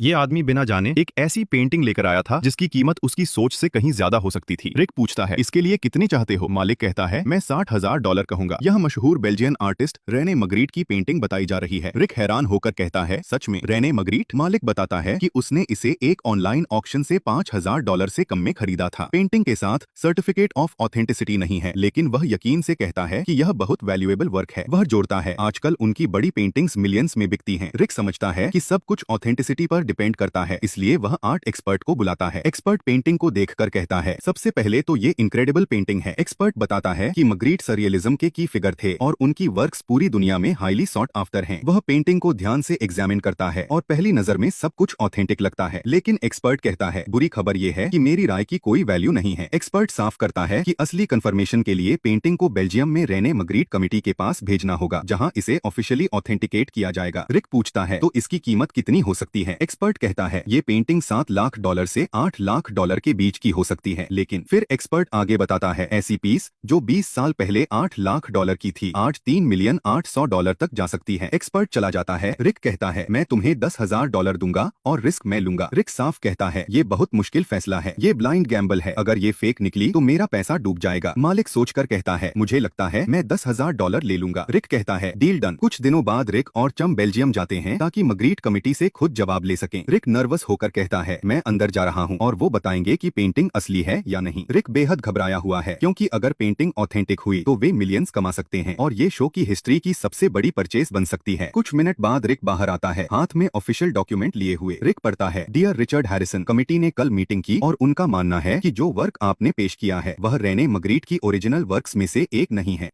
ये आदमी बिना जाने एक ऐसी पेंटिंग लेकर आया था जिसकी कीमत उसकी सोच से कहीं ज्यादा हो सकती थी। रिक पूछता है, इसके लिए कितने चाहते हो? मालिक कहता है, मैं $60,000 कहूंगा। यह मशहूर बेल्जियन आर्टिस्ट रेने मग्रिट की पेंटिंग बताई जा रही है। रिक हैरान होकर कहता है, सच में रेने मग्रिट? मालिक बताता है कि उसने इसे एक ऑनलाइन ऑक्शन से $5,000 से कम में खरीदा था। पेंटिंग के साथ सर्टिफिकेट ऑफ ऑथेंटिसिटी नहीं है, लेकिन वह यकीन से कहता है कि यह बहुत वैल्यूएबल वर्क है। वह जोड़ता है, आजकल उनकी बड़ी पेंटिंग्स मिलियंस में बिकती हैं। रिक समझता है कि सब कुछ ऑथेंटिसिटी पर डिपेंड करता है, इसलिए वह आर्ट एक्सपर्ट को बुलाता है। एक्सपर्ट पेंटिंग को देखकर कहता है, सबसे पहले तो ये इनक्रेडिबल पेंटिंग है। एक्सपर्ट बताता है कि मग्रिट सररियलिज्म के की फिगर थे और उनकी वर्क्स पूरी दुनिया में हाईली सॉट आफ्टर हैं। वह पेंटिंग को ध्यान से एग्जामिन करता है और पहली नजर में सब कुछ ऑथेंटिक लगता है, लेकिन एक्सपर्ट कहता है, बुरी खबर ये है कि मेरी राय की कोई वैल्यू नहीं है। एक्सपर्ट साफ करता है कि असली कंफर्मेशन के लिए पेंटिंग को बेल्जियम में रेने मग्रिट कमिटी के पास भेजना होगा, जहां इसे ऑफिशियली ऑथेंटिकेट किया जाएगा। रिक पूछता है, तो इसकी कीमत कितनी हो सकती है? एक्सपर्ट कहता है, ये पेंटिंग $7 लाख से $8 लाख के बीच की हो सकती है। लेकिन फिर एक्सपर्ट आगे बताता है, ऐसी पीस जो 20 साल पहले $8 लाख की थी, आज $3,800,000 तक जा सकती है। एक्सपर्ट चला जाता है। रिक कहता है, मैं तुम्हें $10,000 दूंगा और रिस्क मैं लूंगा। रिक साफ कहता है, ये बहुत मुश्किल फैसला है, ये ब्लाइंड गैम्बल है। अगर ये फेक निकली तो मेरा पैसा डूब जाएगा। मालिक सोचकर कहता है, मुझे लगता है मैं $10,000 ले लूंगा। रिक कहता है, डील डन। कुछ दिनों बाद रिक और चम बेल्जियम जाते हैं ताकि मग्रिट कमिटी से खुद जवाब ले सकें। रिक नर्वस होकर कहता है, मैं अंदर जा रहा हूँ और वो बताएंगे कि पेंटिंग असली है या नहीं। रिक बेहद घबराया हुआ है, क्योंकि अगर पेंटिंग ऑथेंटिक हुई तो वे मिलियंस कमा सकते हैं और ये शो की हिस्ट्री की सबसे बड़ी परचेज बन सकती है। कुछ मिनट बाद रिक बाहर आता है, हाथ में ऑफिशियल डॉक्यूमेंट लिए हुए। रिक पढ़ता है, डियर रिचर्ड हैरिसन, कमिटी ने कल मीटिंग की और उनका मानना है कि जो वर्क आपने पेश किया है वह रेने मग्रिट की ओरिजिनल वर्क्स में से एक नहीं है।